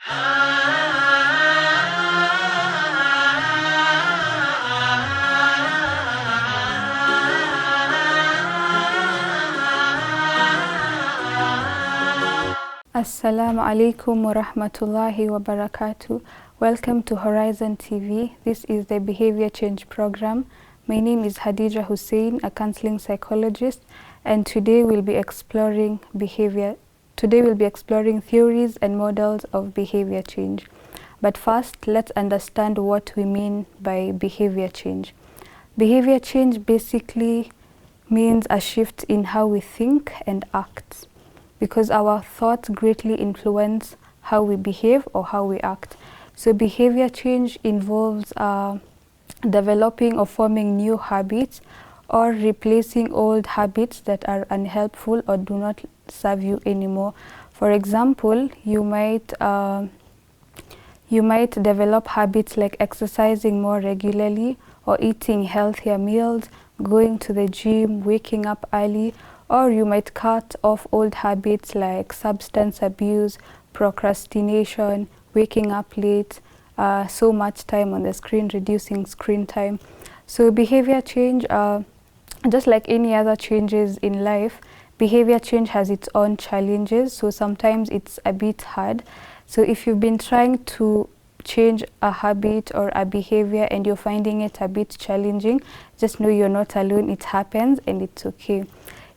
Assalamu alaikum wa rahmatullahi wa barakatuh. Welcome to Horizon TV. This is the Behavior Change program. My name is HADIJA Hussein, a counseling psychologist, and today we'll be exploring behavior. Today we'll be exploring theories and models of behavior change. But first, let's understand what we mean by behavior change. Behavior change basically means a shift in how we think and act, because our thoughts greatly influence how we behave or how we act. So behavior change involves developing or forming new habits or replacing old habits that are unhelpful or do not serve you anymore. For example, you might develop habits like exercising more regularly or eating healthier meals, going to the gym, waking up early, or you might cut off old habits like substance abuse, procrastination, waking up late, so much time on the screen, reducing screen time. So behavior change, just like any other changes in life, behavior change has its own challenges, so sometimes it's a bit hard. So if you've been trying to change a habit or a behavior and you're finding it a bit challenging, just know you're not alone. It happens and it's okay.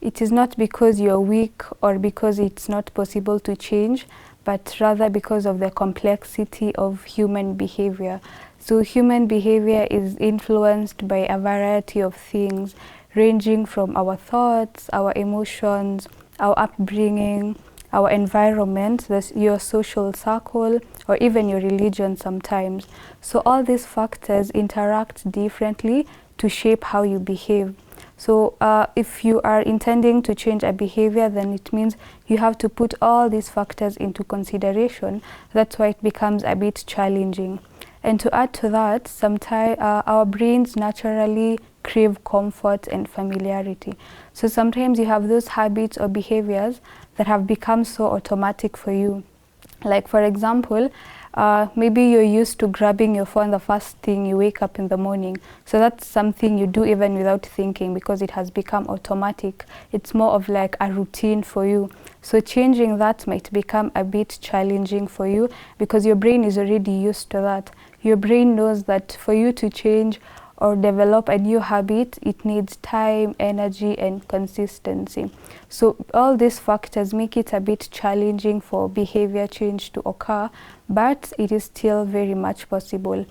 It is not because you're weak or because it's not possible to change, but rather because of the complexity of human behavior. So human behavior is influenced by a variety of things, ranging from our thoughts, our emotions, our upbringing, our environment, your social circle, or even your religion sometimes. So all these factors interact differently to shape how you behave. So if you are intending to change a behavior, then it means you have to put all these factors into consideration. That's why it becomes a bit challenging. And to add to that, sometimes our brains naturally crave comfort and familiarity. So sometimes you have those habits or behaviors that have become so automatic for you. Like for example, maybe you're used to grabbing your phone the first thing you wake up in the morning. So that's something you do even without thinking because it has become automatic. It's more of like a routine for you. So changing that might become a bit challenging for you because your brain is already used to that. Your brain knows that for you to change or develop a new habit, it needs time, energy, and consistency. So all these factors make it a bit challenging for behavior change to occur, but it is still very much possible.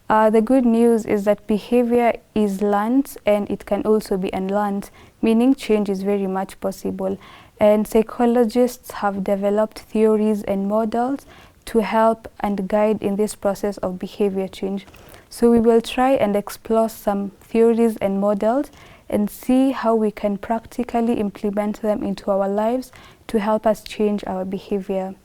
The good news is that behavior is learned and it can also be unlearned, meaning change is very much possible. And psychologists have developed theories and models to help and guide in this process of behavior change. So we will try and explore some theories and models and see how we can practically implement them into our lives to help us change our behavior.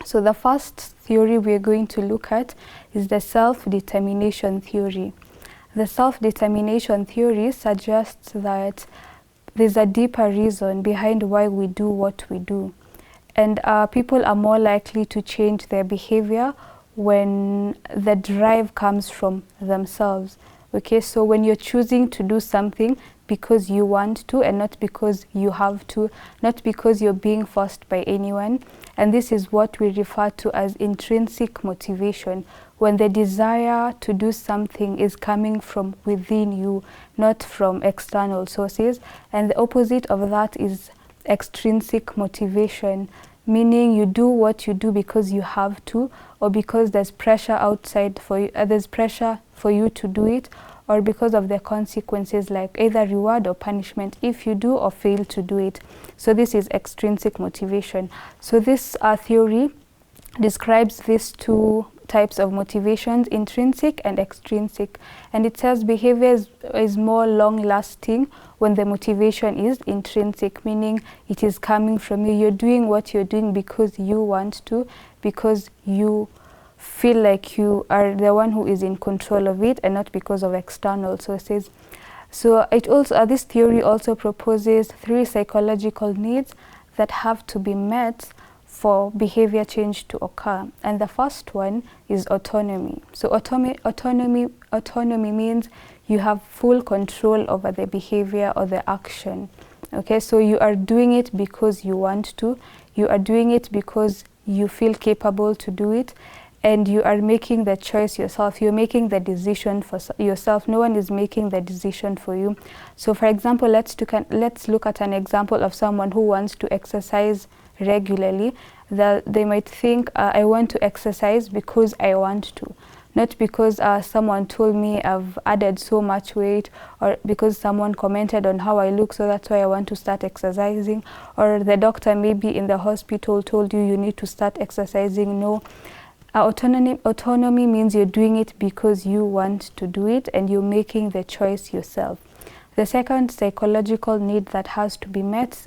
So the first theory we're going to look at is the self-determination theory. The self-determination theory suggests that there's a deeper reason behind why we do what we do. And people are more likely to change their behavior when the drive comes from themselves. Okay, so when you're choosing to do something because you want to and not because you have to, not because you're being forced by anyone. And this is what we refer to as intrinsic motivation, when the desire to do something is coming from within you, not from external sources. And the opposite of that is extrinsic motivation, meaning you do what you do because you have to, or because there's pressure outside for you, there's pressure for you to do it, or because of the consequences like either reward or punishment if you do or fail to do it. So this is extrinsic motivation. So this theory describes these two types of motivations, intrinsic and extrinsic, and it says behavior is more long-lasting when the motivation is intrinsic, meaning it is coming from you. You're doing what you're doing because you want to, because you feel like you are the one who is in control of it and not because of external sources. So it also this theory also proposes 3 psychological needs that have to be met for behavior change to occur. And the first one is autonomy. So autonomy means you have full control over the behavior or the action. Okay, so you are doing it because you want to, you are doing it because you feel capable to do it, and you are making the choice yourself. You're making the decision for yourself. No one is making the decision for you. So for example, let's look at an example of someone who wants to exercise regularly. They might think, I want to exercise because I want to, not because someone told me I've added so much weight, or because someone commented on how I look, so that's why I want to start exercising, or the doctor maybe in the hospital told you need to start exercising. No. Autonomy means you're doing it because you want to do it and you're making the choice yourself. The second psychological need that has to be met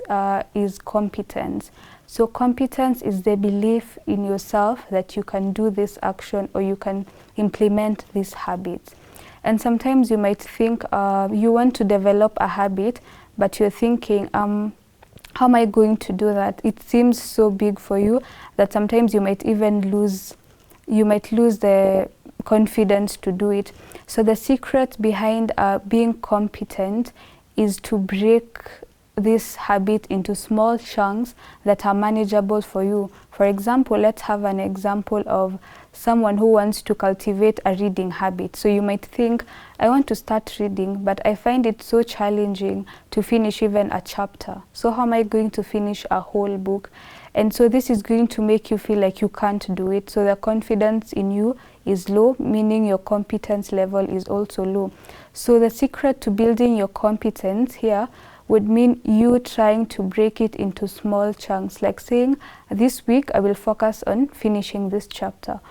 is competence. So competence is the belief in yourself that you can do this action or you can implement these habits. And sometimes you might think you want to develop a habit, but you're thinking, how am I going to do that? It seems so big for you that sometimes you might even lose the confidence to do it. So the secret behind being competent is to break this habit into small chunks that are manageable for you. For example, let's have an example of someone who wants to cultivate a reading habit. So you might think, I want to start reading, but I find it so challenging to finish even a chapter. So how am I going to finish a whole book? And so this is going to make you feel like you can't do it. So the confidence in you is low, meaning your competence level is also low. So the secret to building your competence here would mean you trying to break it into small chunks, like saying, this week I will focus on finishing this chapter.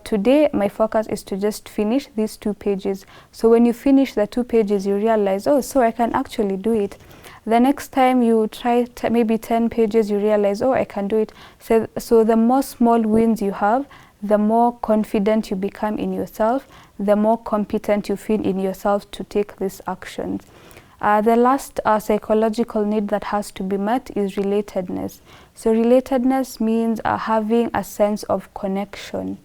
Today my focus is to just finish these 2 pages. So when you finish the 2 pages, you realize, oh, so I can actually do it. The next time you try maybe 10 pages, you realize, oh, I can do it. So the more small wins you have, the more confident you become in yourself, the more competent you feel in yourself to take these actions. The last psychological need that has to be met is relatedness. So relatedness means having a sense of connection,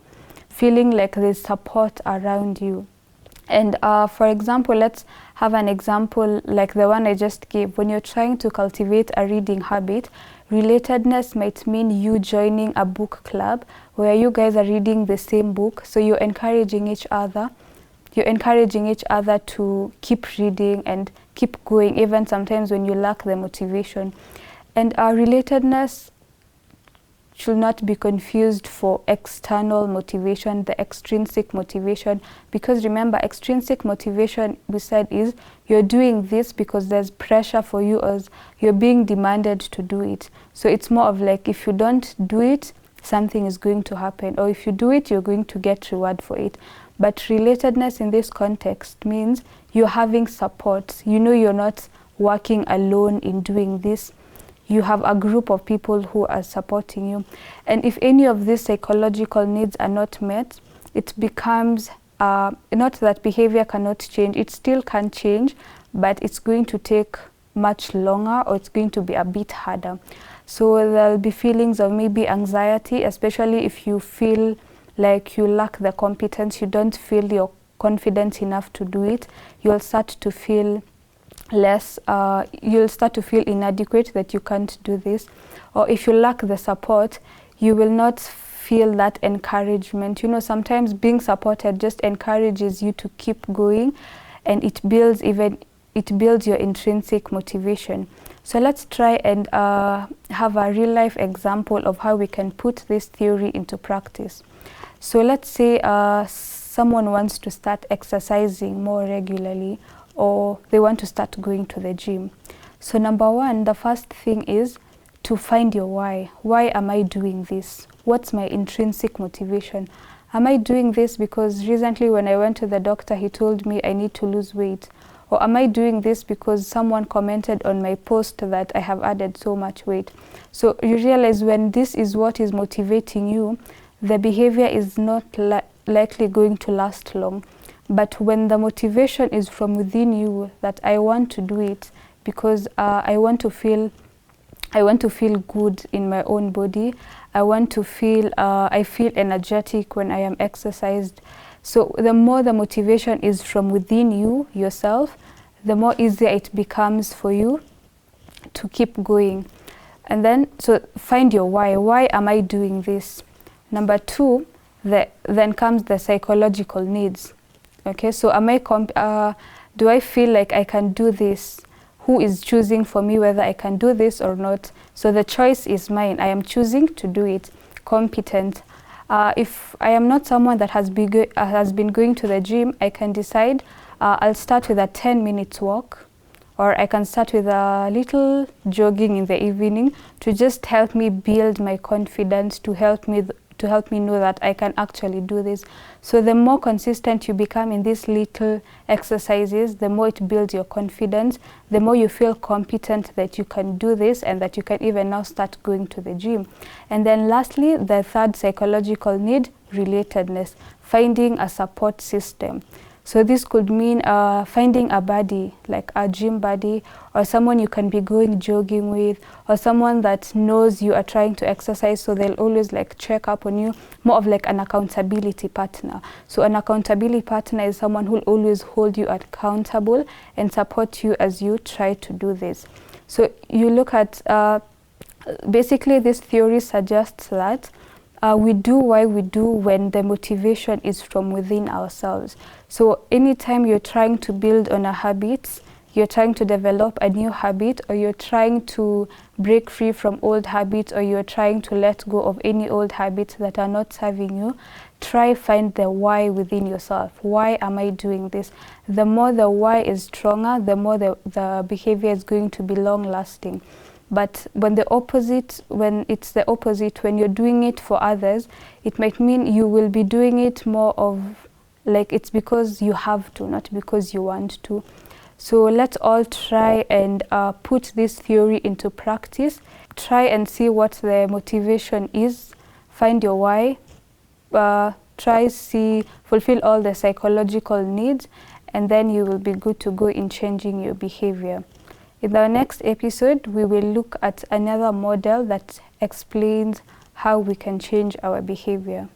feeling like there's support around you. And for example, let's have an example like the one I just gave. When you're trying to cultivate a reading habit, relatedness might mean you joining a book club where you guys are reading the same book. So you're encouraging each other. You're encouraging each other to keep reading and keep going, even sometimes when you lack the motivation. And our relatedness should not be confused for external motivation, the extrinsic motivation, because remember, extrinsic motivation, we said, is you're doing this because there's pressure for you, as you're being demanded to do it. So it's more of like, if you don't do it, something is going to happen, or if you do it, you're going to get reward for it. But relatedness in this context means you're having support. You know you're not working alone in doing this. You have a group of people who are supporting you. And if any of these psychological needs are not met, it becomes not that behavior cannot change. It still can change, but it's going to take much longer, or it's going to be a bit harder. So there'll be feelings of maybe anxiety, especially if you feel like you lack the competence, you don't feel you're confident enough to do it. You'll start to feel you'll start to feel inadequate, that you can't do this. Or if you lack the support, you will not feel that encouragement. You know, sometimes being supported just encourages you to keep going, and it builds your intrinsic motivation. So let's try and have a real life example of how we can put this theory into practice. So let's say someone wants to start exercising more regularly, or they want to start going to the gym. So number one, the first thing is to find your why. Why am I doing this? What's my intrinsic motivation? Am I doing this because recently when I went to the doctor, he told me I need to lose weight? Or am I doing this because someone commented on my post that I have added so much weight? So you realize when this is what is motivating you, the behavior is not likely going to last long. But when the motivation is from within you, that I want to do it because I want to feel I want to feel good in my own body. I want to feel, I feel energetic when I am exercised. So the more the motivation is from within you, yourself, the more easier it becomes for you to keep going. And then, so find your why. Why am I doing this? Number two, then comes the psychological needs. Okay, so am I, do I feel like I can do this? Who is choosing for me whether I can do this or not? So the choice is mine. I am choosing to do it. Competent. If I am not someone that has been going to the gym, I can decide I'll start with a 10-minute walk, or I can start with a little jogging in the evening to just help me build my confidence, to help me know that I can actually do this. So the more consistent you become in these little exercises, the more it builds your confidence, the more you feel competent that you can do this and that you can even now start going to the gym. And then lastly, the third psychological need, relatedness, finding a support system. So this could mean finding a buddy, like a gym buddy, or someone you can be going jogging with, or someone that knows you are trying to exercise, so they'll always like check up on you, more of like an accountability partner. So an accountability partner is someone who'll always hold you accountable and support you as you try to do this. So you look at, basically this theory suggests that we do why we do when the motivation is from within ourselves. So anytime you're trying to build on a habit, you're trying to develop a new habit, or you're trying to break free from old habits, or you're trying to let go of any old habits that are not serving you, try find the why within yourself. Why am I doing this? The more the why is stronger, the more the behavior is going to be long lasting. But when it's the opposite, when you're doing it for others, it might mean you will be doing it more of like it's because you have to, not because you want to. So let's all try and put this theory into practice. Try and see what the motivation is. Find your why. Fulfill all the psychological needs, and then you will be good to go in changing your behavior. In our next episode, we will look at another model that explains how we can change our behavior.